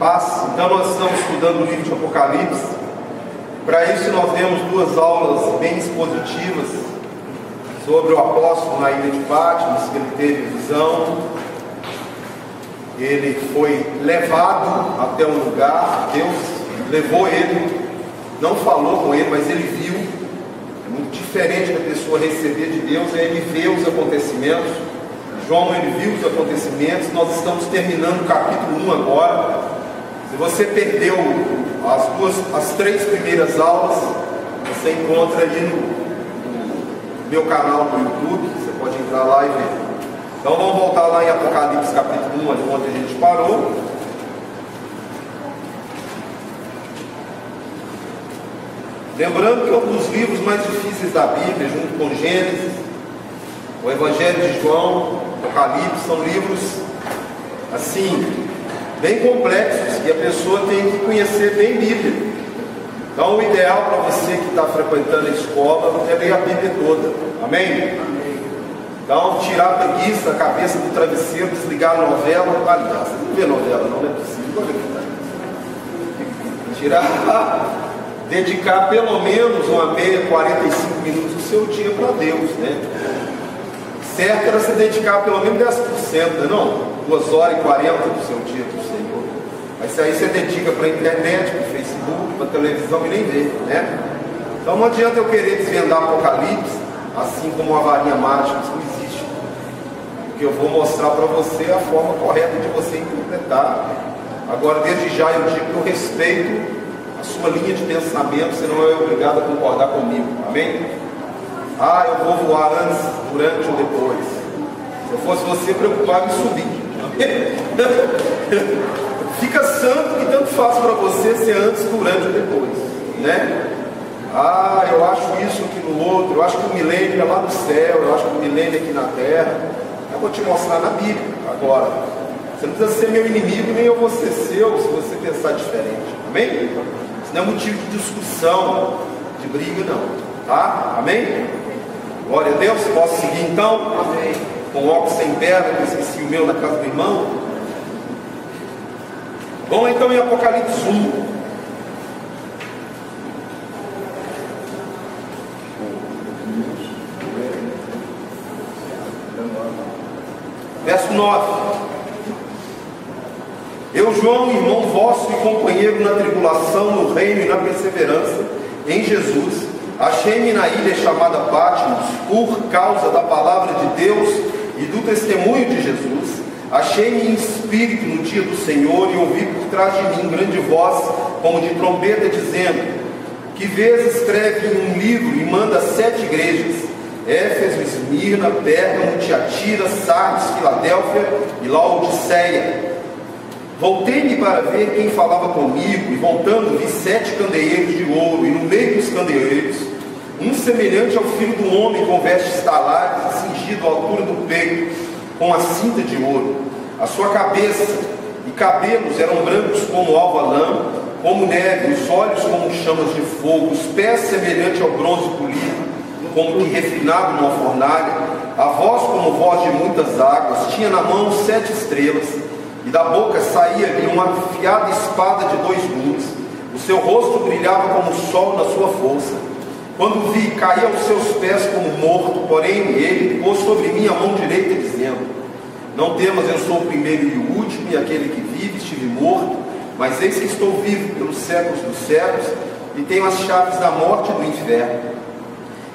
paz. Então nós estamos estudando o livro de Apocalipse. Para isso nós demos 2 aulas bem expositivas sobre o apóstolo na ilha de Patmos, que ele teve visão. Ele foi levado até um lugar, Deus levou ele, não falou com ele, mas ele viu. É muito diferente da pessoa receber de Deus, é ele ver os acontecimentos. João, ele viu os acontecimentos. Nós estamos terminando o capítulo 1 agora. Se você perdeu as 3 primeiras aulas, você encontra ali no meu canal do YouTube. Você pode entrar lá e ver. Então vamos voltar lá em Apocalipse capítulo 1, onde a gente parou. Lembrando que é um dos livros mais difíceis da Bíblia, junto com Gênesis, o Evangelho de João, Apocalipse, são livros assim, bem complexos, que a pessoa tem que conhecer bem Bíblia. Então o ideal para você que está frequentando a escola é ler a Bíblia toda. Amém? Então tirar a preguiça da cabeça do travesseiro, desligar a novela. Aliás, você não vê novela, não é possível. Tirar, dedicar pelo menos 45 minutos do seu dia para Deus, né? Certo era você dedicar pelo menos 10%, não? 2 horas e 40 do seu dia para o Senhor. Mas aí você dedica para a internet, para o Facebook, para a televisão e nem vê, né? Então não adianta eu querer desvendar Apocalipse, assim como uma varinha mágica, isso não existe. Porque eu vou mostrar para você a forma correta de você interpretar. Agora, desde já eu digo que eu respeito a sua linha de pensamento, você não é obrigado a concordar comigo, amém? Ah, eu vou voar antes, durante ou depois. Se eu fosse você, preocupado em subir. Fica santo que tanto faz para você ser antes, durante ou depois, né? Ah, eu acho isso, aquilo outro, eu acho que o milênio é lá no céu, eu acho que o milênio é aqui na terra. Eu vou te mostrar na Bíblia agora. Você não precisa ser meu inimigo, nem eu vou ser seu, se você pensar diferente, amém? Isso não é motivo de discussão, de briga, não, tá? Amém? Glória a Deus. Posso seguir então? Amém. Com óculos sem perna, que eu esqueci o meu na casa do irmão. Vamos então em Apocalipse 1. Verso 9. Eu, João, irmão vosso e companheiro na tribulação, no reino e na perseverança em Jesus, achei-me na ilha chamada Patmos, por causa da palavra de Deus e do testemunho de Jesus. Achei-me em espírito no dia do Senhor e ouvi por trás de mim grande voz, como de trombeta, dizendo: que vês, escreve em um livro e manda 7 igrejas: Éfeso, Esmirna, Pérgamo, Tiatira, Sardes, Filadélfia e Laodiceia. Voltei-me para ver quem falava comigo, e voltando vi 7 candeeiros de ouro, e no meio dos candeeiros um semelhante ao filho do homem, com vestes talares e cingido à altura do peito, com a cinta de ouro. A sua cabeça e cabelos eram brancos como alva-lã, como neve, os olhos como chamas de fogo, os pés semelhante ao bronze polido, como que refinado numa fornalha, a voz como voz de muitas águas, tinha na mão 7 estrelas, e da boca saía-lhe uma afiada espada de 2 gumes. O seu rosto brilhava como o sol na sua força. Quando vi, caí aos seus pés como morto, porém ele pôs sobre mim a mão direita, dizendo: não temas, eu sou o primeiro e o último, e aquele que vive. Estive morto, mas eis que estou vivo pelos séculos dos séculos, e tenho as chaves da morte e do inferno.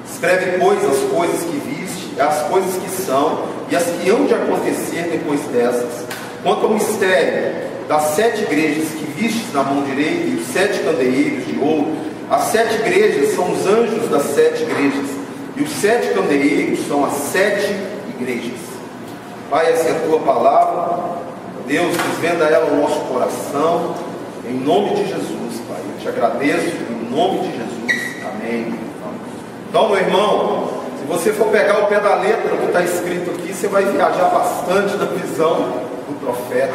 Escreve, pois, as coisas que viste, as coisas que são, e as que hão de acontecer depois dessas. Quanto ao mistério das 7 igrejas que vistes na mão direita, e os 7 candeeiros de ouro, as 7 igrejas são os anjos das 7 igrejas, e os 7 candeeiros são as 7 igrejas. Pai, essa é a tua palavra. Deus, desvenda ela no nosso coração, em nome de Jesus, Pai. Eu te agradeço, em nome de Jesus. Amém. Então, meu irmão, se você for pegar o pé da letra do que está escrito aqui, você vai viajar bastante na visão do profeta.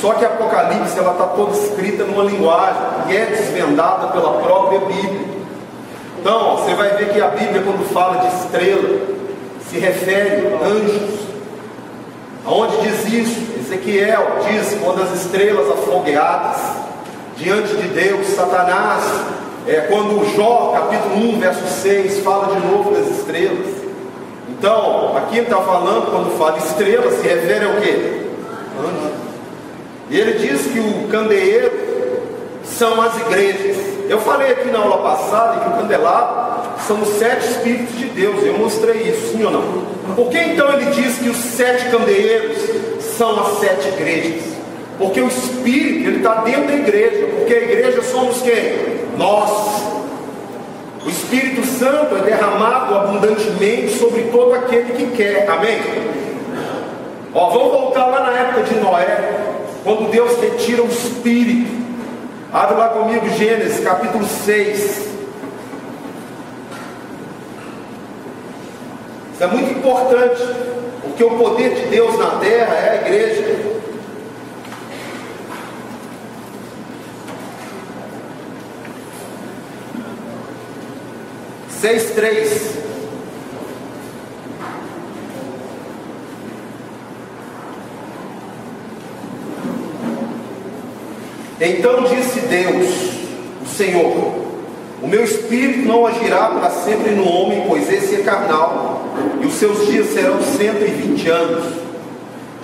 Só que a Apocalipse, ela está toda escrita numa linguagem que é desvendada pela própria Bíblia. Então, você vai ver que a Bíblia, quando fala de estrela, se refere a anjos. Aonde diz isso? Ezequiel diz, quando as estrelas afogueadas diante de Deus, Satanás, quando Jó, capítulo 1, verso 6, fala de novo das estrelas. Então, aqui ele está falando, quando fala estrela, se refere ao quê? Anjo. E ele diz que o candeeiro são as igrejas. Eu falei aqui na aula passada que o candelabro são os 7 Espíritos de Deus. Eu mostrei isso, sim ou não? Por que então ele diz que os 7 candeeiros são as 7 igrejas? Porque o Espírito, ele está dentro da igreja. Porque a igreja somos quem? Nós. O Espírito Santo é derramado abundantemente sobre todo aquele que quer. Amém? Vamos voltar lá na época de Noé, quando Deus retira o Espírito. Abre lá comigo Gênesis capítulo 6. Isso é muito importante, porque o poder de Deus na terra é a igreja. Seis, 3. Então disse Deus, o Senhor: o meu espírito não agirá para sempre no homem, pois esse é carnal, e os seus dias serão 120 anos.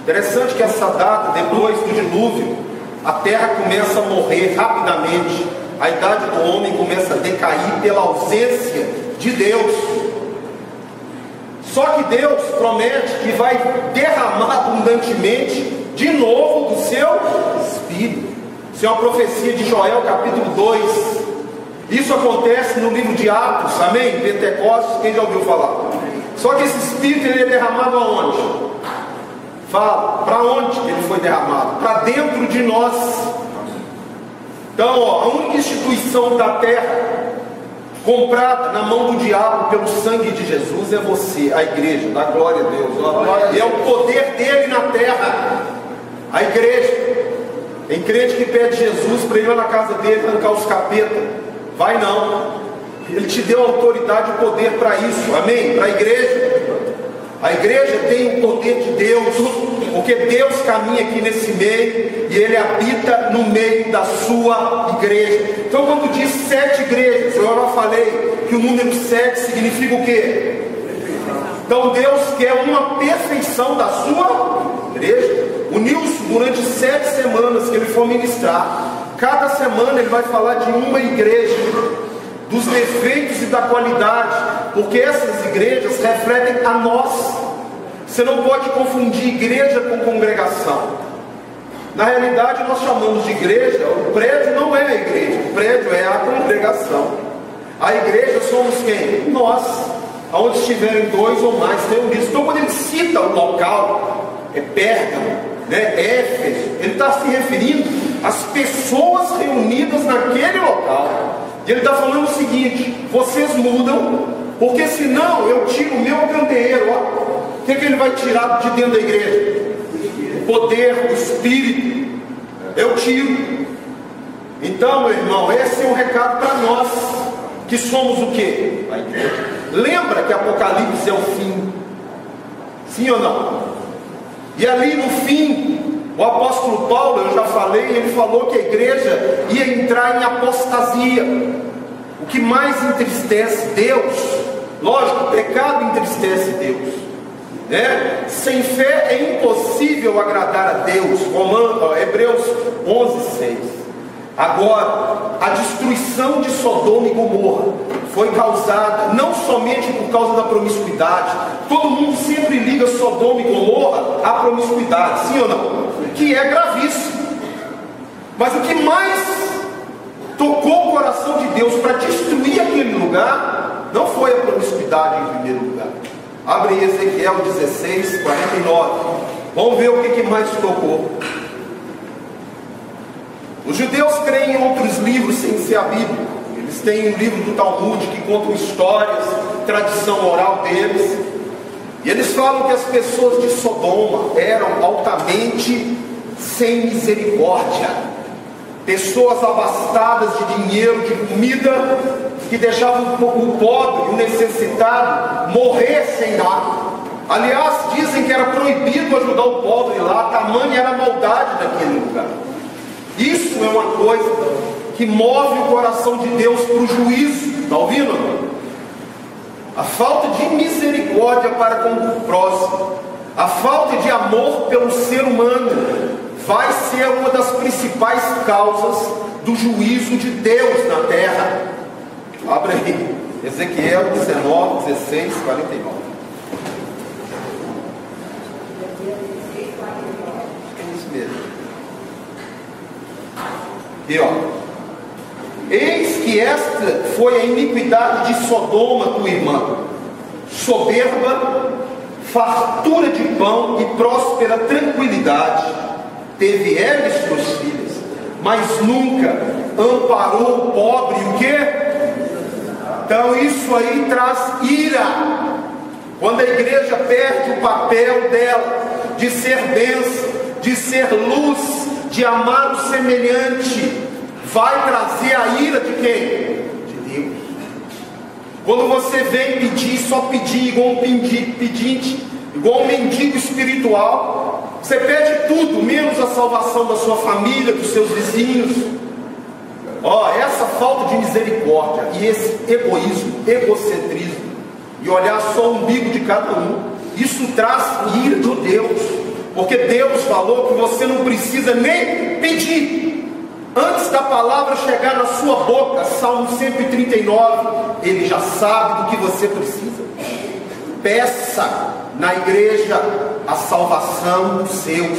Interessante que essa data, depois do dilúvio, a terra começa a morrer rapidamente, a idade do homem começa a decair pela ausência de Deus. Só que Deus promete que vai derramar abundantemente de novo do seu Espírito. Isso é uma profecia de Joel capítulo 2. Isso acontece no livro de Atos, amém? Pentecostes, quem já ouviu falar? Só que esse Espírito ele é derramado aonde? Fala, para onde ele foi derramado? Para dentro de nós. Então, a única instituição da terra comprada na mão do diabo pelo sangue de Jesus é você, a igreja, dá glória a Deus. E é o poder dele na terra, a igreja. Tem crente que pede Jesus para ir lá na casa dele arrancar os capetas. Vai não. Ele te deu autoridade e poder para isso. Amém? Para a igreja. A igreja tem o poder de Deus, porque Deus caminha aqui nesse meio e Ele habita no meio da sua igreja. Então quando diz 7 igrejas, eu já falei que o número 7 significa o quê? Então Deus quer uma perfeição da sua igreja. O Nilson, durante 7 semanas que ele for ministrar, cada semana ele vai falar de uma igreja, dos defeitos e da qualidade, porque essas igrejas refletem a nós. Você não pode confundir igreja com congregação. Na realidade nós chamamos de igreja, o prédio não é a igreja, o prédio é a congregação. A igreja somos quem? Nós, aonde estiverem 2 ou mais reunidos. Então quando ele cita o local, é Pérgamo, Éfeso, ele está se referindo às pessoas reunidas naquele local. E ele está falando o seguinte: vocês mudam, porque senão eu tiro o meu candeeiro. O que ele vai tirar de dentro da igreja? O poder, o Espírito. Eu tiro. Então, meu irmão, esse é um recado para nós, que somos o quê? A igreja. Lembra que Apocalipse é o fim? Sim ou não? E ali no fim, o apóstolo Paulo, eu já falei, ele falou que a igreja ia entrar em apostasia. O que mais entristece Deus, lógico, o pecado entristece Deus, sem fé é impossível agradar a Deus. Hebreus 11:6. Agora, a destruição de Sodoma e Gomorra foi causada não somente por causa da promiscuidade. Todo mundo sempre liga Sodoma e Gomorra à promiscuidade, sim ou não? Que é gravíssimo. Mas o que mais tocou o coração de Deus para destruir aquele lugar não foi a promiscuidade em primeiro lugar. Abre aí Ezequiel 16:49. Vamos ver o que mais tocou. Os judeus creem em outros livros sem ser a Bíblia. Eles têm um livro do Talmud que contam histórias, tradição oral deles. E eles falam que as pessoas de Sodoma eram altamente sem misericórdia. Pessoas abastadas de dinheiro, de comida, que deixavam o pobre, o necessitado, morrer sem nada. Aliás, dizem que era proibido ajudar o pobre lá, tamanha era a maldade daquele lugar. Isso é uma coisa que move o coração de Deus para o juízo. Está ouvindo? A falta de misericórdia para com o próximo, a falta de amor pelo ser humano, vai ser uma das principais causas do juízo de Deus na terra. Abre aí, Ezequiel 19, 16, 49. É isso mesmo. E ó, eis que esta foi a iniquidade de Sodoma, tua irmã, soberba, fartura de pão e próspera tranquilidade, teve ela e suas filhas, mas nunca amparou o pobre. O quê? Então isso aí traz ira. Quando a igreja perde o papel dela de ser bênção, de ser luz, de amar o semelhante, vai trazer a ira de quem? De Deus. Quando você vem pedir, só pedir igual um pedinte, igual um mendigo espiritual, você pede tudo, menos a salvação da sua família, dos seus vizinhos. Essa falta de misericórdia e esse egoísmo, egocentrismo, e olhar só o umbigo de cada um, isso traz ira de Deus, porque Deus falou que você não precisa nem pedir. Antes da palavra chegar na sua boca, Salmo 139, Ele já sabe do que você precisa. Peça na igreja a salvação dos seus,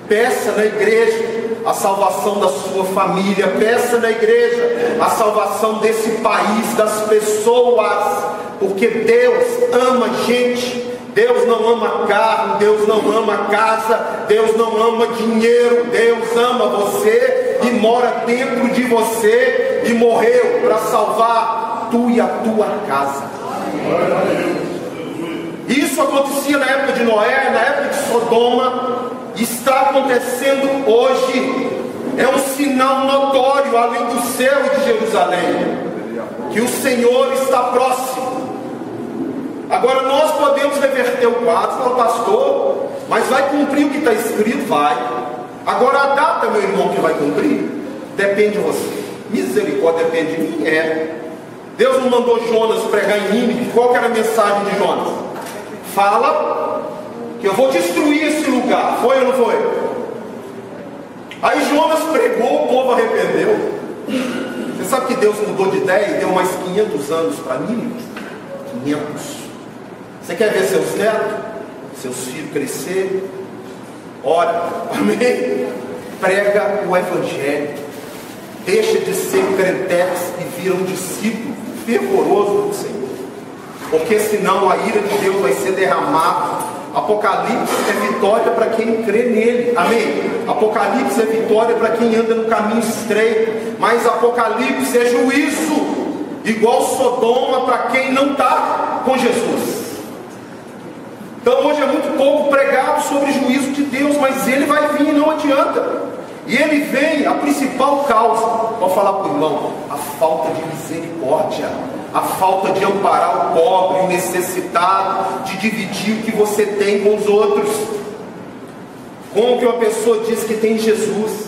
peça na igreja a salvação da sua família, peça na igreja a salvação desse país, das pessoas, porque Deus ama gente. Deus não ama carro, Deus não ama casa, Deus não ama dinheiro, Deus ama você e mora dentro de você e morreu para salvar tu e a tua casa. Isso acontecia na época de Noé, na época de Sodoma, está acontecendo hoje. É um sinal notório além do céu e de Jerusalém, que o Senhor está próximo. Agora nós podemos reverter o quadro, falar, pastor, mas vai cumprir o que está escrito? Vai. Agora a data, meu irmão, que vai cumprir, depende de você. Misericórdia depende de mim? Deus não mandou Jonas pregar em Nínive. Qual que era a mensagem de Jonas? Fala que eu vou destruir esse lugar. Foi ou não foi? Aí Jonas pregou, o povo arrependeu. Você sabe que Deus mudou de ideia e deu mais 500 anos para Nínive? 500. Você quer ver seus netos, seus filhos crescer? Ora, amém? Prega o evangelho. Deixa de ser crentex e vira um discípulo fervoroso do Senhor, porque senão a ira de Deus vai ser derramada. Apocalipse é vitória para quem crê nele, amém? Apocalipse é vitória para quem anda no caminho estreito, mas Apocalipse é juízo, igual Sodoma para quem não está com Jesus. Então hoje é muito pouco pregado sobre o juízo de Deus, mas ele vai vir e não adianta. E ele vem, a principal causa, vou falar para o irmão, a falta de misericórdia, a falta de amparar o pobre, o necessitado, de dividir o que você tem com os outros. Como que uma pessoa diz que tem Jesus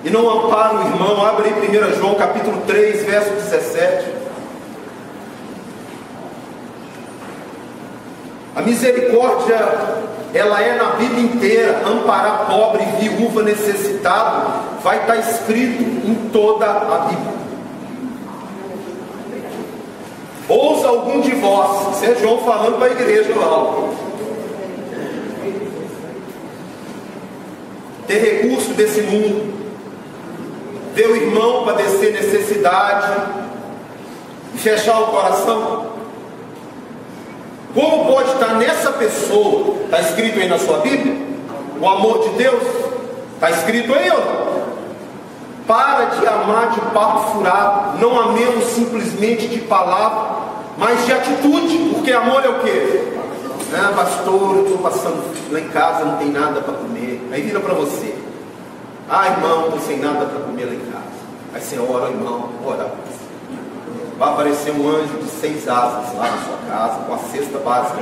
e não ampara o irmão? Abre aí 1 João capítulo 3, verso 17. A misericórdia, ela é na Bíblia inteira. Amparar pobre, viúva, necessitado, vai estar escrito em toda a Bíblia. Ouça algum de vós, isso é João falando para a igreja lá, ter recurso desse mundo, ver o irmão padecer necessidade e fechar o coração. Como pode estar nessa pessoa? Está escrito aí na sua Bíblia? O amor de Deus? Está escrito aí ou não? Para de amar de papo furado. Não amemos simplesmente de palavra, mas de atitude. Porque amor é o quê? Pastor, eu estou passando lá em casa, não tem nada para comer. Aí vira para você: irmão, estou sem nada para comer lá em casa. Aí você ora, irmão, ora. Vai aparecer um anjo de 6 asas lá na sua casa, com a cesta básica.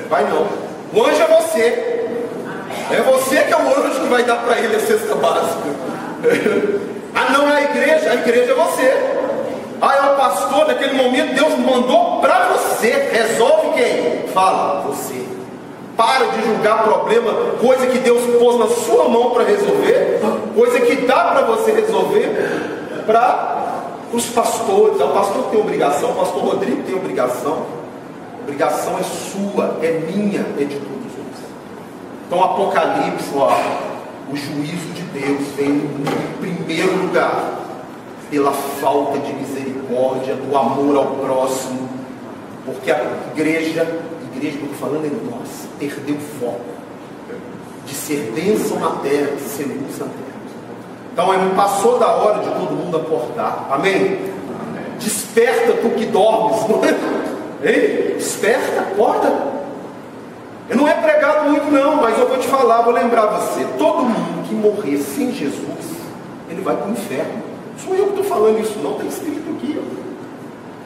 Vai não. O anjo é você. É você que é o anjo que vai dar para ele a cesta básica. Ah, não é a igreja é você. Ah, é o pastor, naquele momento Deus mandou para você. Resolve quem? Fala, você. Para de julgar problema, coisa que Deus pôs na sua mão para resolver, coisa que dá para você resolver, para os pastores. O pastor tem obrigação, o pastor Rodrigo tem obrigação. A obrigação é sua, é minha, é de todos nós. Então Apocalipse, ó, o juízo de Deus vem em primeiro lugar pela falta de misericórdia, do amor ao próximo, porque a igreja que eu estou falando é nós, perdeu o foco de ser bênção na terra, de ser luz na terra. Então passou da hora de todo mundo acordar. Amém? Amém. Desperta tu que dormes, não é? Ei, desperta, acorda. Não é pregado muito não, mas eu vou te falar, vou lembrar você. Todo mundo que morrer sem Jesus, ele vai para o inferno. Não sou eu que estou falando isso não, está escrito aqui, ó.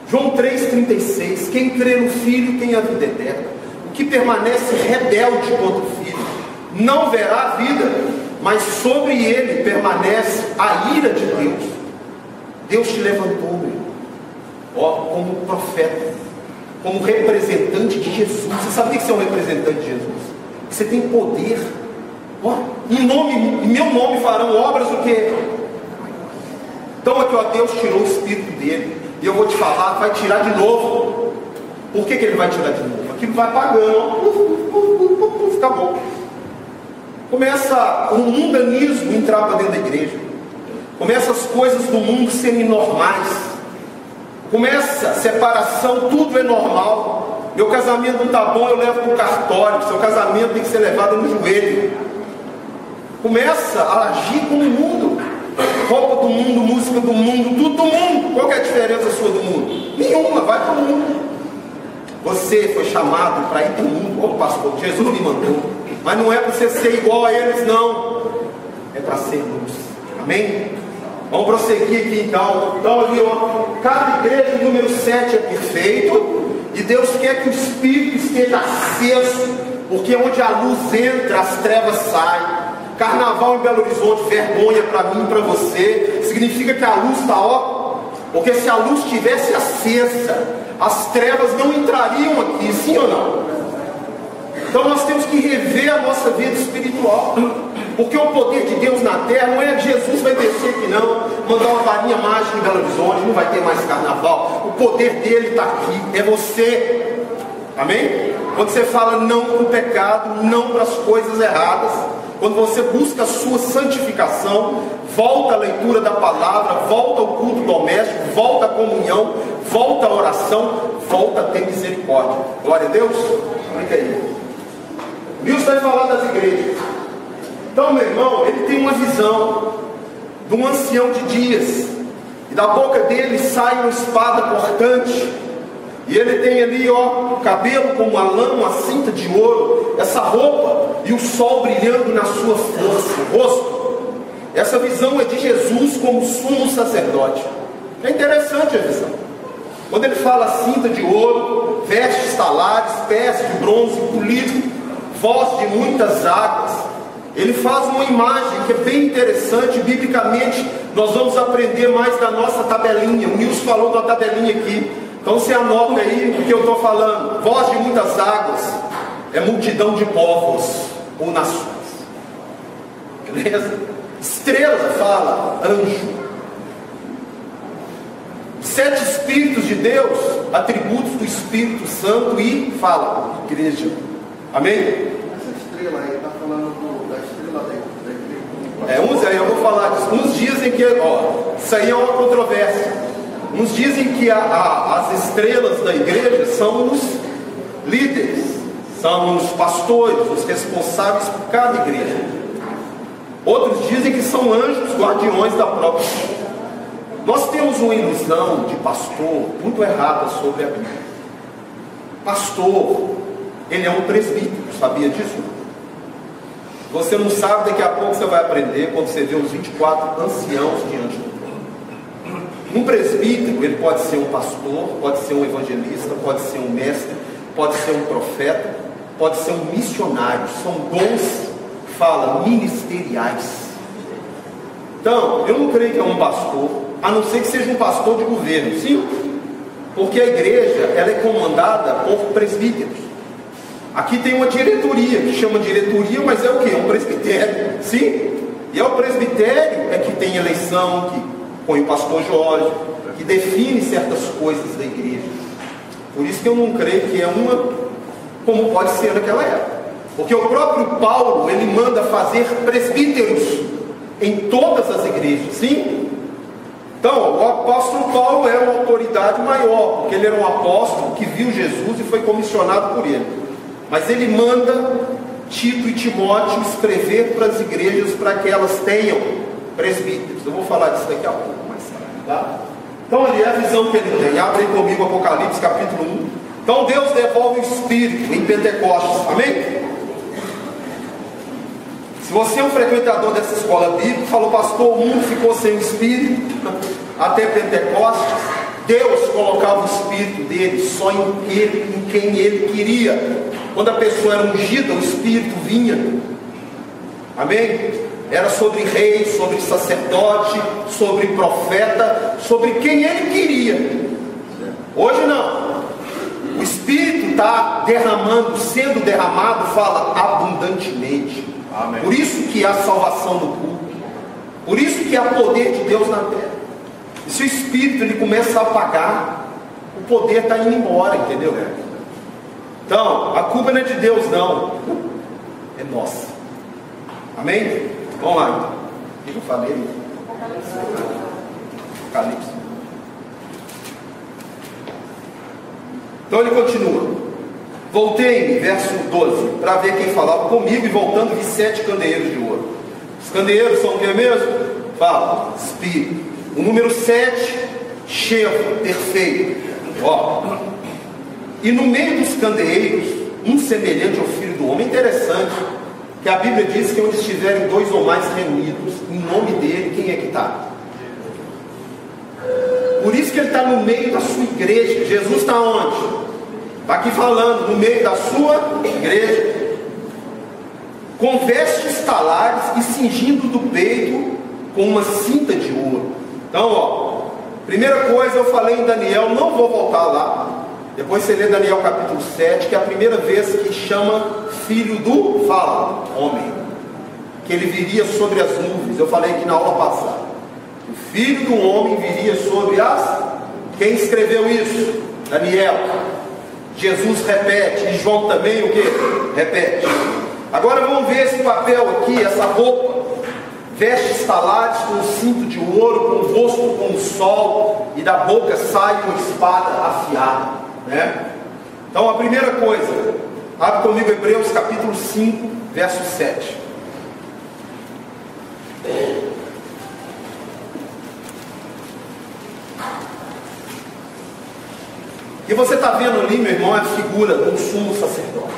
João 3,36, quem crê no Filho tem a vida eterna. O que permanece rebelde contra o Filho não verá a vida, mas sobre ele permanece a ira de Deus. Deus te levantou, meu, ó, como profeta, como representante de Jesus. Você sabe o que você é um representante de Jesus? Você tem poder. Ó, em meu nome farão obras o quê? Então aqui, ó, Deus tirou o espírito dele. E eu vou te falar, vai tirar de novo. Por que ele vai tirar de novo? Aquilo vai apagando. Acabou. Começa o mundanismo a entrar para dentro da igreja. Começa as coisas do mundo serem normais. Começa a separação, tudo é normal. Meu casamento não está bom, eu levo para o cartório. Seu casamento tem que ser levado no joelho. Começa a agir como o mundo. Roupa do mundo, música do mundo, tudo do mundo. Qual que é a diferença sua do mundo? Nenhuma, vai para o mundo. Você foi chamado para ir para o mundo. Ô pastor, Jesus me mandou. Mas não é para você ser igual a eles, não. É para ser luz. Amém? Vamos prosseguir aqui então. Então ali, ó, cada igreja número 7 é perfeito. E Deus quer que o Espírito esteja aceso. Porque onde a luz entra, as trevas saem. Carnaval em Belo Horizonte, vergonha para mim e para você. Significa que a luz está, ó. Porque se a luz estivesse acesa, as trevas não entrariam aqui, sim ou não? Então nós temos que rever a nossa vida espiritual. Porque o poder de Deus na terra não é que Jesus vai descer aqui não, mandar uma varinha mágica em Belo Horizonte, não vai ter mais carnaval. O poder dele está aqui, é você. Amém? Quando você fala não para o pecado, não para as coisas erradas, quando você busca a sua santificação, volta à leitura da palavra, volta ao culto doméstico, volta à comunhão, volta à oração, volta a ter misericórdia. Glória a Deus. Fica aí. Deus vai falar das igrejas. Então, meu irmão, ele tem uma visão de um ancião de dias, e da boca dele sai uma espada cortante, e ele tem ali, ó, o cabelo como uma lã, uma cinta de ouro, essa roupa e o sol brilhando na sua força, o rosto. Essa visão é de Jesus como sumo sacerdote. É interessante a visão. Quando ele fala cinta de ouro, vestes talares, pés de bronze polido, voz de muitas águas, ele faz uma imagem que é bem interessante. Biblicamente nós vamos aprender mais da nossa tabelinha. O Nilson falou da tabelinha aqui, então você anota aí o que eu estou falando. Voz de muitas águas é multidão de povos ou nações, beleza? Estrela fala anjo. 7 Espíritos de Deus, atributos do Espírito Santo, e fala igreja. Amém? Essa estrela aí está falando da estrela da igreja. Uns aí eu vou falar disso. Uns dizem que, ó, isso aí é uma controvérsia. Uns dizem que as estrelas da igreja são os líderes, são os pastores, os responsáveis por cada igreja. Outros dizem que são anjos guardiões da própria igreja. Nós temos uma ilusão de pastor muito errada sobre a Bíblia. Pastor, ele é um presbítero, sabia disso? Você não sabe, daqui a pouco você vai aprender quando você vê os 24 anciãos diante do trono. Um presbítero, ele pode ser um pastor, pode ser um evangelista, pode ser um mestre, pode ser um profeta, pode ser um missionário. São dons, fala, ministeriais. Então, eu não creio que é um pastor, a não ser que seja um pastor de governo, sim? Porque a igreja, ela é comandada por presbíteros. Aqui tem uma diretoria, que chama diretoria, mas é o quê? É um presbitério, sim? E é o presbitério é que tem eleição, que põe o pastor Jorge, que define certas coisas da igreja. Por isso que eu não creio que é uma, como pode ser naquela época. Porque o próprio Paulo, ele manda fazer presbíteros em todas as igrejas, sim? Então, o apóstolo Paulo era uma autoridade maior, porque ele era um apóstolo que viu Jesus e foi comissionado por ele. Mas ele manda Tito e Timóteo escrever para as igrejas para que elas tenham presbíteros. Eu vou falar disso daqui a pouco, mais tarde, tá? Então ali é a visão que ele tem. Abre comigo Apocalipse capítulo 1. Então Deus devolve o Espírito em Pentecostes, amém? Se você é um frequentador dessa escola bíblica, falou, pastor, o mundo ficou sem o Espírito até Pentecostes. Deus colocava o Espírito dele só em quem ele queria. Quando a pessoa era ungida, o Espírito vinha, amém? Era sobre rei, sobre sacerdote, sobre profeta, sobre quem ele queria. Hoje não. O Espírito está derramando, sendo derramado, fala abundantemente. Amém. Por isso que há salvação no culto, por isso que há poder de Deus na terra. E se o Espírito ele começa a apagar, o poder está indo embora, entendeu? Então, a culpa não é de Deus não, é nossa. Amém? Vamos lá então. O que eu falei? Apocalipse. Então ele continua. Voltei, verso 12, para ver quem falava comigo, e voltando vi 7 candeeiros de ouro. Os candeeiros são o que mesmo? Fala, Espírito. O número 7, Sheva, perfeito. Ó. E no meio dos candeeiros, um semelhante ao Filho do Homem. Interessante que a Bíblia diz que onde estiverem 2 ou mais reunidos, em nome dele, quem é que está? Por isso que ele está no meio da sua igreja. Jesus está onde? Está aqui falando, no meio da sua igreja, com vestes talares e cingindo do peito com uma cinta de ouro. Então, ó, primeira coisa eu falei em Daniel, não vou voltar lá. Depois você lê Daniel capítulo 7, que é a primeira vez que chama filho do, fala, homem, que ele viria sobre as nuvens. Eu falei aqui na aula passada, o filho do homem viria sobre as, quem escreveu isso? Daniel. Jesus repete, e João também o que? Repete. Agora vamos ver esse papel aqui, essa roupa, vestes talares com um cinto de ouro, com o rosto como o sol, e da boca sai uma espada afiada, né? Então a primeira coisa, abre comigo Hebreus capítulo 5, verso 7. E você está vendo ali, meu irmão, a figura do sumo sacerdote.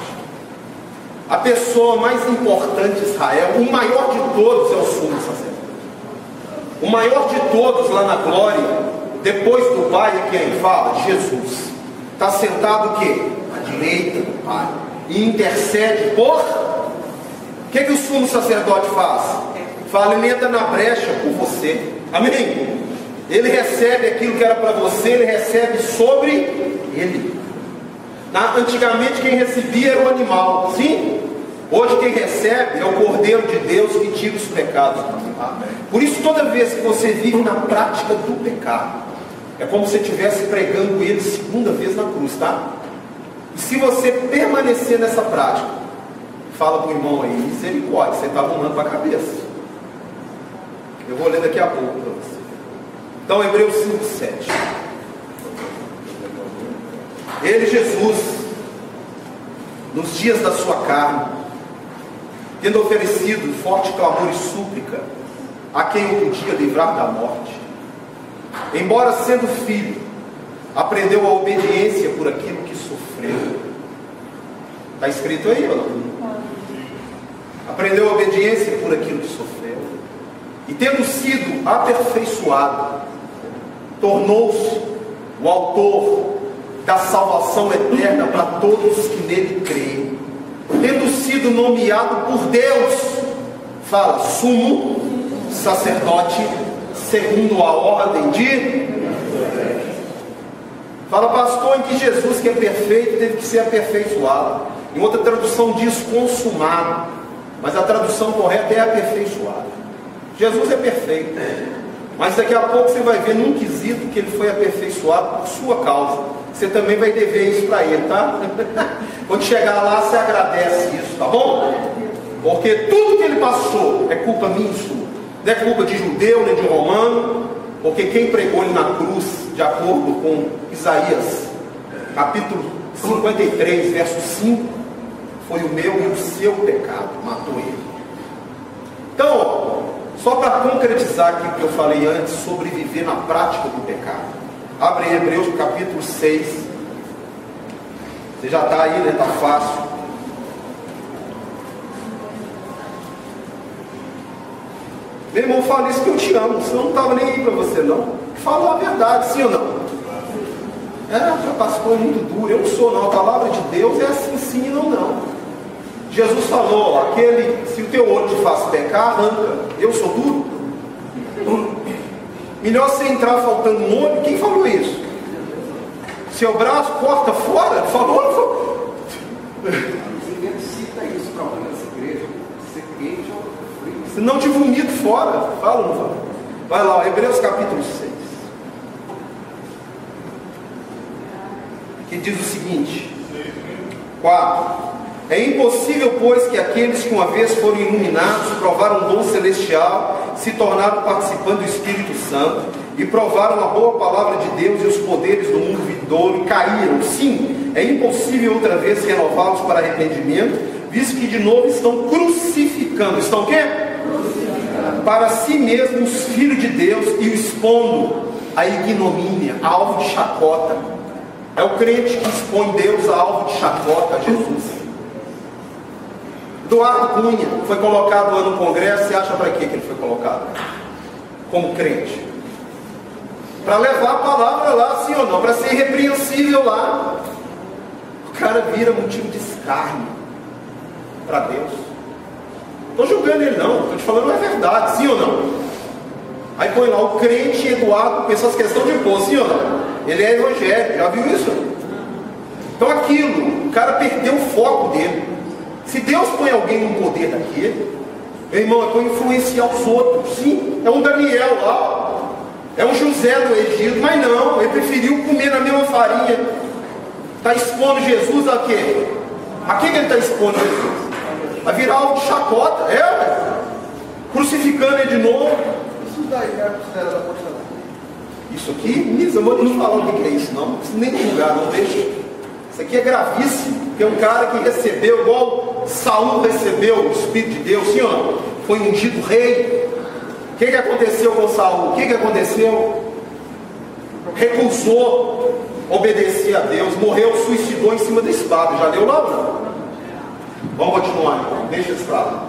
A pessoa mais importante de Israel, o maior de todos é o sumo sacerdote. O maior de todos lá na glória, depois do Pai, é quem fala? Jesus. Está sentado o quê? À direita do Pai. E intercede por... O que o sumo sacerdote faz? Fala, ele entra na brecha por você. Amém? Ele recebe aquilo que era para você, ele recebe sobre ele. Antigamente quem recebia era o animal, sim? Hoje quem recebe é o Cordeiro de Deus que tira os pecados. Por isso toda vez que você vive na prática do pecado, é como se você estivesse pregando ele segunda vez na cruz, tá? E se você permanecer nessa prática, fala para o irmão aí, misericórdia, você está arrumando para a cabeça. Eu vou ler daqui a pouco para você. Então, Hebreus 5, 7. Ele, Jesus, nos dias da sua carne, tendo oferecido forte clamor e súplica a quem o podia livrar da morte, embora sendo filho, aprendeu a obediência por aquilo que sofreu. Está escrito aí, ou não? Aprendeu a obediência por aquilo que sofreu. E tendo sido aperfeiçoado, tornou-se o autor da salvação eterna para todos os que nele creem. tendo sido nomeado por Deus, fala, sumo sacerdote segundo a ordem de... Fala, pastor, em que Jesus, que é perfeito, teve que ser aperfeiçoado. Em outra tradução diz consumado, mas a tradução correta é aperfeiçoado. Jesus é perfeito, mas daqui a pouco você vai ver num quesito que ele foi aperfeiçoado por sua causa. Você também vai dever isso para ele, tá? Quando chegar lá, você agradece isso, tá bom? Porque tudo que ele passou é culpa minha e sua. Não é culpa de judeu nem de romano, porque quem pregou ele na cruz, de acordo com Isaías, capítulo 53, verso 5, foi o meu e o seu pecado, matou ele. Então, só para concretizar aqui o que eu falei antes, sobre viver na prática do pecado. Abre em Hebreus capítulo 6. Você já está aí, né? Está fácil. Meu irmão, fala isso que eu te amo. Senão não estava nem aí para você, não. Fala a verdade, sim ou não? Já pastor, é muito duro. Eu não sou, não. A palavra de Deus é assim, sim e não, não. Jesus falou, se o teu olho te faz pecar, arranca. Eu sou duro? Melhor você entrar faltando um olho. Quem falou isso? Seu braço corta fora? Falou? Ninguém cita isso para alguém nessa igreja. Ser quente ou frio. Se não te vomito fora. Fala ou não fala? Vai lá, Hebreus capítulo 6. Que diz o seguinte: 4. É impossível, pois, que aqueles que uma vez foram iluminados, provaram o dom celestial, se tornaram participantes do Espírito Santo, e provaram a boa palavra de Deus e os poderes do mundo vindouro, e caíram. Sim, é impossível outra vez renová-los para arrependimento, visto que de novo estão crucificando. Estão o quê? Crucificando. Para si mesmos os filhos de Deus, e o expondo à ignomínia, alvo de chacota. É o crente que expõe Deus a alvo de chacota, Jesus. Eduardo Cunha foi colocado lá no Congresso. Você acha para que ele foi colocado? Como crente? Para levar a palavra lá, sim ou não? Para ser irrepreensível lá. O cara vira motivo de escárnio para Deus. Não estou julgando ele, não. Estou te falando a verdade, sim ou não? Aí põe lá o crente Eduardo com essas questões de pôr, sim ou não? Ele é evangélico, já viu isso? Então aquilo, o cara perdeu o foco dele. Se Deus põe alguém no poder daquele, meu irmão, é para influenciar os outros. Sim, é um Daniel lá, é um José do Egito, mas não, ele preferiu comer na mesma farinha. Está expondo Jesus a quê? A quem que ele está expondo Jesus? A virar algo de chacota, crucificando ele de novo. Isso daí é a costela da apostolada. Isso aqui, Nisa, eu vou não falar o que é isso, não preciso nem julgar, não deixa. Isso aqui é gravíssimo, porque é um cara que recebeu, igual Saul recebeu o Espírito de Deus, sim ou não? Foi ungido rei. O que aconteceu com Saul? O que aconteceu? Recusou obedecer a Deus, morreu, suicidou em cima da espada. Já leu lá ou não? Vamos continuar, então. Deixa isso pra lá.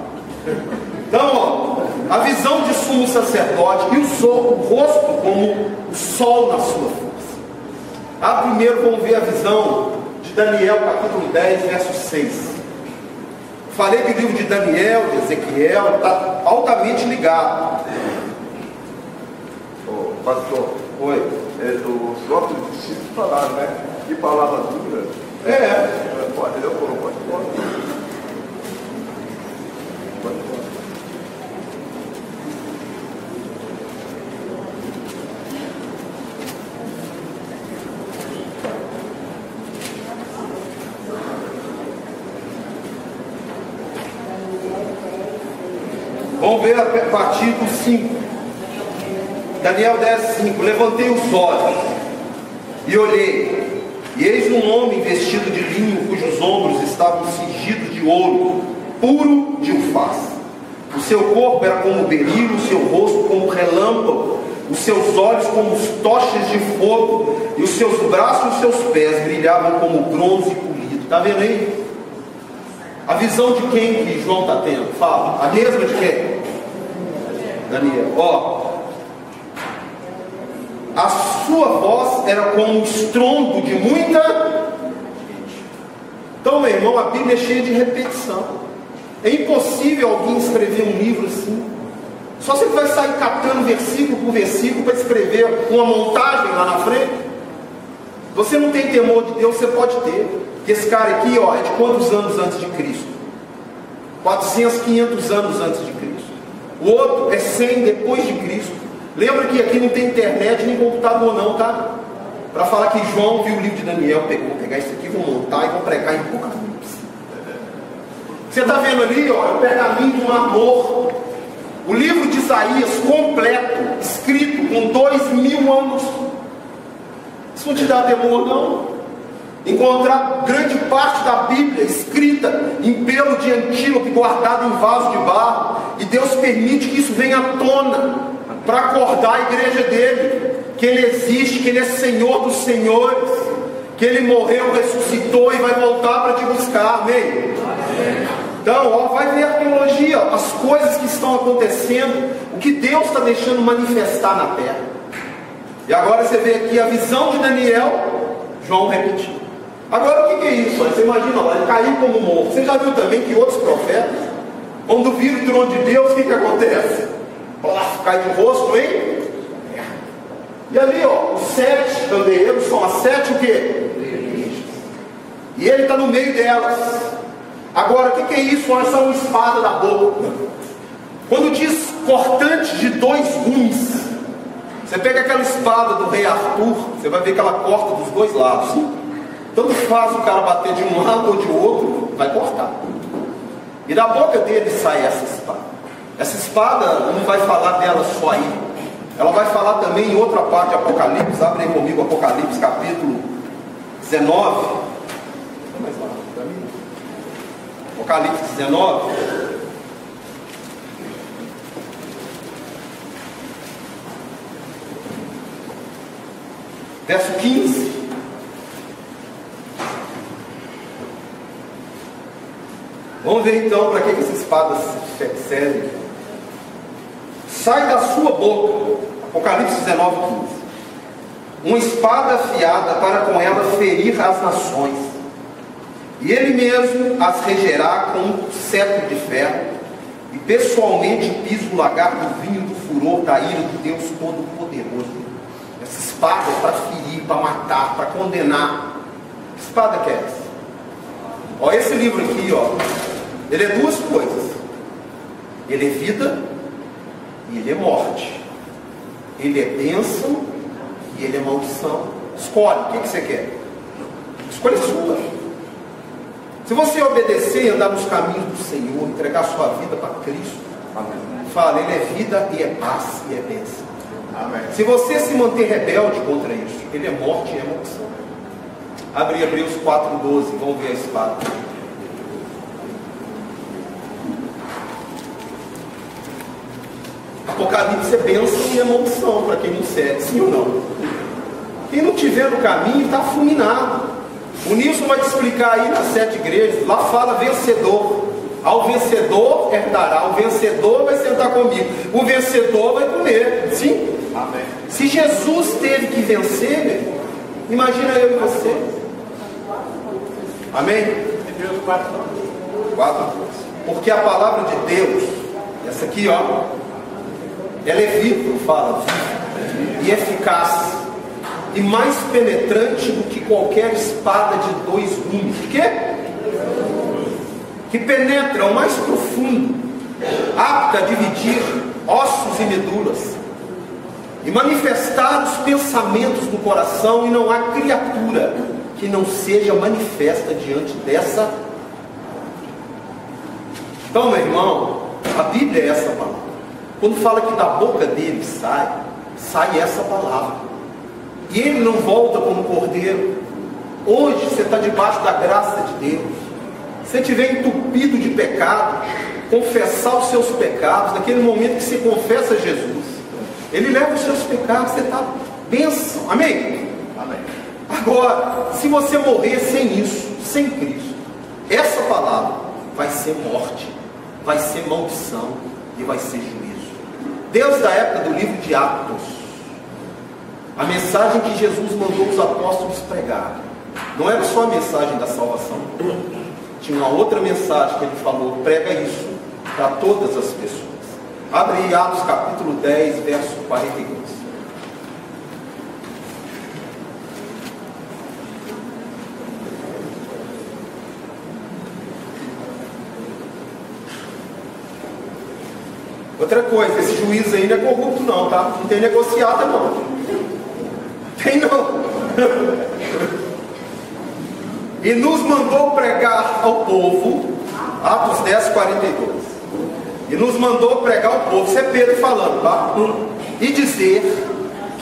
Então, a visão de sumo sacerdote e o rosto como o sol na sua força. Primeiro vamos ver a visão de Daniel, capítulo 10, verso 6. Falei que o livro de Daniel, de Ezequiel, está altamente ligado. Pastor, oi. Os próprios discípulos falaram, né? Que palavra dura. Pode, eu pode. Vamos ver a partir do 5. Daniel 10, 5. Levantei os olhos e olhei, e eis um homem vestido de linho, cujos ombros estavam cingidos de ouro puro de ufaz. O seu corpo era como berilo, o seu rosto como relâmpago, os seus olhos como tochas de fogo, e os seus braços e os seus pés brilhavam como bronze polido. Está vendo aí? A visão de quem que João está tendo? Fala. A mesma de quem? Daniel. A sua voz era como um estrondo de muita gente. Então, meu irmão, a Bíblia é cheia de repetição. É impossível alguém escrever um livro assim. Só você vai sair catando versículo por versículo para escrever uma montagem lá na frente. Você não tem temor de Deus, você pode ter. Esse cara aqui, ó, é de quantos anos antes de Cristo? 400, 500 anos antes de Cristo. O outro é 100 depois de Cristo. Lembra que aqui não tem internet nem computador não, tá? Para falar que João viu o livro de Daniel, vou pegar isso aqui, vou montar e vou pregar em Apocalipse. Você está vendo ali, ó, é o pergaminho do Mar Morto. O livro de Isaías completo, escrito com 2000 anos. Isso não te dá temor, não? Encontrar grande parte da Bíblia escrita em pelo de antílope, guardado em vaso de barro, e Deus permite que isso venha à tona para acordar a igreja dele, que ele existe, que ele é Senhor dos senhores, que ele morreu, ressuscitou e vai voltar para te buscar, amém? Então, ó, vai ver a teologia, as coisas que estão acontecendo, o que Deus está deixando manifestar na terra. E agora você vê aqui a visão de Daniel, João repetiu. Agora o que é isso? Você imagina lá, ele caiu como morto. Você já viu também que outros profetas, quando viram o trono de Deus, o que acontece? Cai de rosto, hein? E ali, ó, os 7 candeeiros são as 7 o quê? E ele está no meio delas. Agora, o que é isso? Essa é uma espada da boca. Quando diz cortante de 2 gumes, você pega aquela espada do rei Arthur, você vai ver que ela corta dos 2 lados. Tanto faz o cara bater de um lado ou de outro, vai cortar. E da boca dele sai essa espada. Essa espada não vai falar dela só aí. Ela vai falar também em outra parte de Apocalipse. Abre aí comigo Apocalipse capítulo 19. Apocalipse 19. Verso 15. Vamos ver então para que essa espada serve. Sai da sua boca, Apocalipse 19, 15, uma espada afiada para com ela ferir as nações, e ele mesmo as regerá com um cetro de ferro, e pessoalmente pisa o lagar do vinho do furor da ira de Deus Todo-Poderoso. Essa espada é para ferir, para matar, para condenar. Que espada que é essa? Ó, esse livro aqui, ó, ele é 2 coisas. Ele é vida e ele é morte. Ele é bênção e ele é maldição. Escolhe, o que você quer? Escolha sua. Se você obedecer e andar nos caminhos do Senhor, entregar sua vida para Cristo, fala, ele é vida e é paz e é bênção. Amém. Se você se manter rebelde contra isso, ele é morte e é maldição. Abre Hebreus 4:12, vamos ver a espada. Apocalipse é bênção e é maldição para quem não serve, sim ou não? Quem não estiver no caminho está fulminado. O Nilson vai te explicar aí nas 7 igrejas. Lá fala vencedor. Ao vencedor herdará. O vencedor vai sentar comigo. O vencedor vai comer. Sim? Amém. Se Jesus teve que vencer, meu irmão, imagina eu e você. Amém? 4. Porque a palavra de Deus, essa aqui, ó, ela é viva, fala, viva, e eficaz, e mais penetrante do que qualquer espada de 2 gumes. De quê? Que penetra o mais profundo, apta a dividir ossos e medulas, e manifestar os pensamentos do coração, e não há criatura que não seja manifesta diante dessa. Então, meu irmão, a Bíblia é essa palavra. Quando fala que da boca dele sai essa palavra. E ele não volta como cordeiro. Hoje você está debaixo da graça de Deus. Se você estiver entupido de pecado, confessar os seus pecados, naquele momento que você confessa Jesus, ele leva os seus pecados, você está bênção. Amém? Amém. Agora, se você morrer sem isso, sem Cristo, essa palavra vai ser morte, vai ser maldição e vai ser juízo. Deus da época do livro de Atos, a mensagem que Jesus mandou os apóstolos pregar, não era só a mensagem da salvação. Tinha uma outra mensagem que ele falou: prega isso para todas as pessoas. Abre aí Atos capítulo 10, verso 42. Outra coisa, esse juiz aí não é corrupto não, tá? Não tem negociata não. Tem não. E nos mandou pregar ao povo, Atos 10, 42. E nos mandou pregar ao povo, isso é Pedro falando, tá? E dizer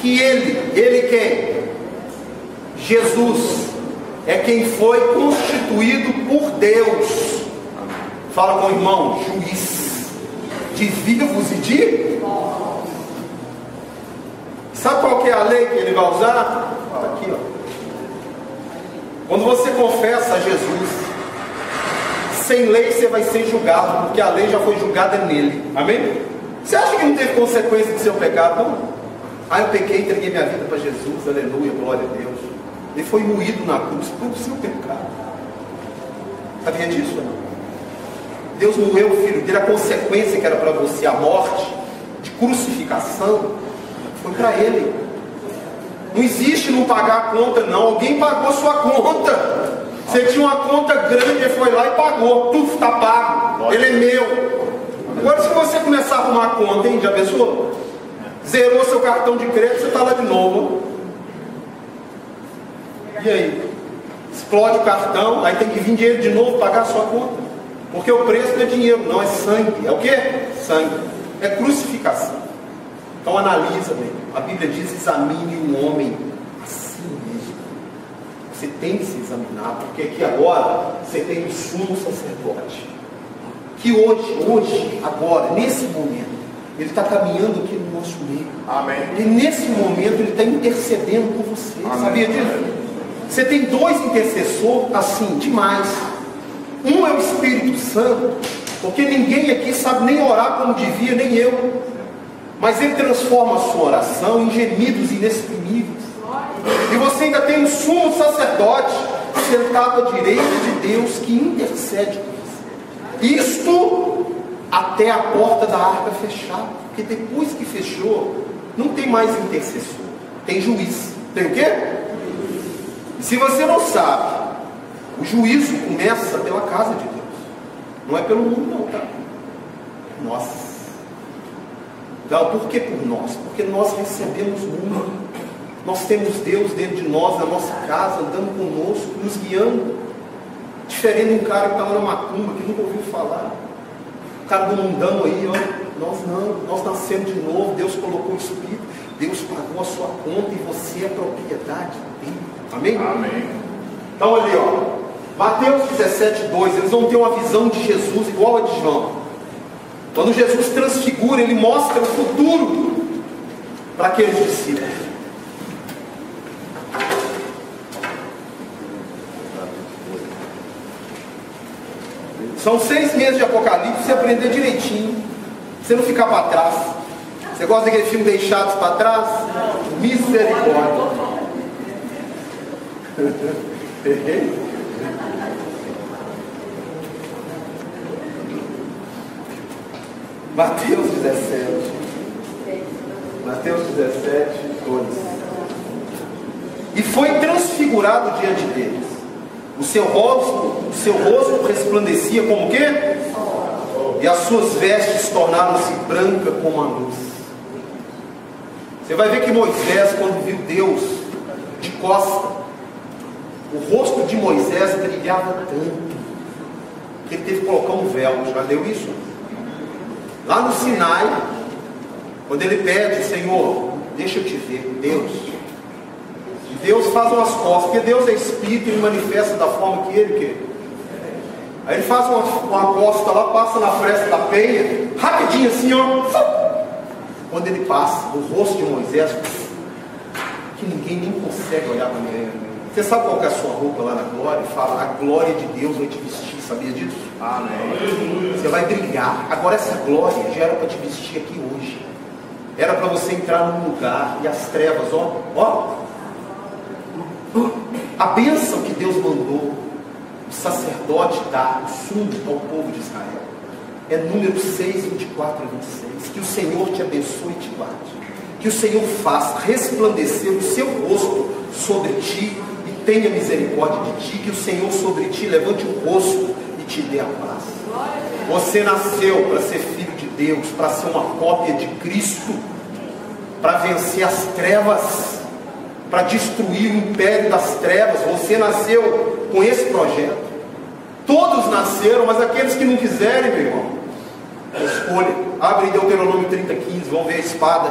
que ele quem? Jesus é quem foi constituído por Deus. Fala com o irmão, juiz de vivos e de... Sabe qual que é a lei que ele vai usar? Está aqui, ó. Quando você confessa a Jesus, sem lei você vai ser julgado, porque a lei já foi julgada nele. Amém? Você acha que não teve consequência do seu pecado? Não. Ah, eu pequei, entreguei minha vida para Jesus, aleluia, glória a Deus. Ele foi moído na cruz por seu pecado. Sabia disso? Não? Deus moeu o filho dele, a consequência que era para você, a morte, de crucificação, foi para ele. Não existe não pagar a conta, não. Alguém pagou sua conta. Você tinha uma conta grande, ele foi lá e pagou. Tudo está pago. Ele é meu. Agora, se você começar a arrumar a conta, hein, já pensou? Zerou seu cartão de crédito, você está lá de novo. E aí? Explode o cartão, aí tem que vir dinheiro de novo pagar a sua conta. Porque o preço não é dinheiro, não, é sangue. É o quê? Sangue. É crucificação. Então analisa bem. A Bíblia diz: examine um homem a si mesmo. Você tem que se examinar, porque aqui agora você tem o sumo sacerdote. Que hoje, agora, nesse momento, ele está caminhando aqui no nosso meio. Amém. E nesse momento ele está intercedendo por você. Amém. Sabia disso? Você tem dois intercessores assim, demais. Um é o Espírito Santo, porque ninguém aqui sabe nem orar como devia, nem eu. Mas ele transforma a sua oração em gemidos inexprimíveis. E você ainda tem um sumo sacerdote sentado à direita de Deus que intercede por você. Isto até a porta da arca fechar. Porque depois que fechou, não tem mais intercessor, tem juiz. Tem o quê? E se você não sabe, o juízo começa pela casa de Deus. Não é pelo mundo não, tá? Nós. Então, por que por nós? Porque nós recebemos o mundo. Nós temos Deus dentro de nós, na nossa casa, andando conosco, nos guiando. Diferente de um cara que estava na macumba, que nunca ouviu falar. O cara do mundão aí, ó. Nós não, nós nascemos de novo, Deus colocou o Espírito, Deus pagou a sua conta e você é propriedade dele. Amém? Amém. Então ali, ó. Mateus 17, 2, eles vão ter uma visão de Jesus igual a de João. Quando Jesus transfigura, ele mostra o futuro para aqueles discípulos. São 6 meses de Apocalipse, você aprender direitinho, você não ficar para trás. Você gosta daquele filme Deixados para Trás? Misericórdia. Mateus 17, 2. E foi transfigurado diante deles. O seu rosto resplandecia como o quê? E as suas vestes tornaram-se brancas como a luz. Você vai ver que Moisés, quando viu Deus de costa, o rosto de Moisés brilhava tanto que ele teve que colocar um véu. Já leu isso? Lá no Sinai, quando ele pede: Senhor, deixa eu te ver, Deus faz umas costas, porque Deus é Espírito e ele manifesta da forma que ele quer. Aí ele faz uma costa lá, passa na fresta da penha, rapidinho assim, ó. Quando ele passa, o rosto de Moisés, que ninguém nem consegue olhar para ele. Você sabe qual que é a sua roupa lá na glória? Fala: a glória de Deus vai te vestir. Sabia disso? Amém. Você vai brilhar. Agora essa glória já era para te vestir aqui hoje. Era para você entrar num lugar e as trevas, ó, A bênção que Deus mandou o sacerdote dar, o sumo ao povo de Israel, é Números 6, 24 e 26. Que o Senhor te abençoe e te guarde. Que o Senhor faça resplandecer o seu rosto sobre ti e tenha misericórdia de ti. Que o Senhor sobre ti levante o rosto e te dê a paz. Você nasceu para ser filho de Deus, para ser uma cópia de Cristo, para vencer as trevas, para destruir o império das trevas. Você nasceu com esse projeto. Todos nasceram, mas aqueles que não quiserem, meu irmão, escolha. Abre Deuteronômio 30:15, vão ver a espada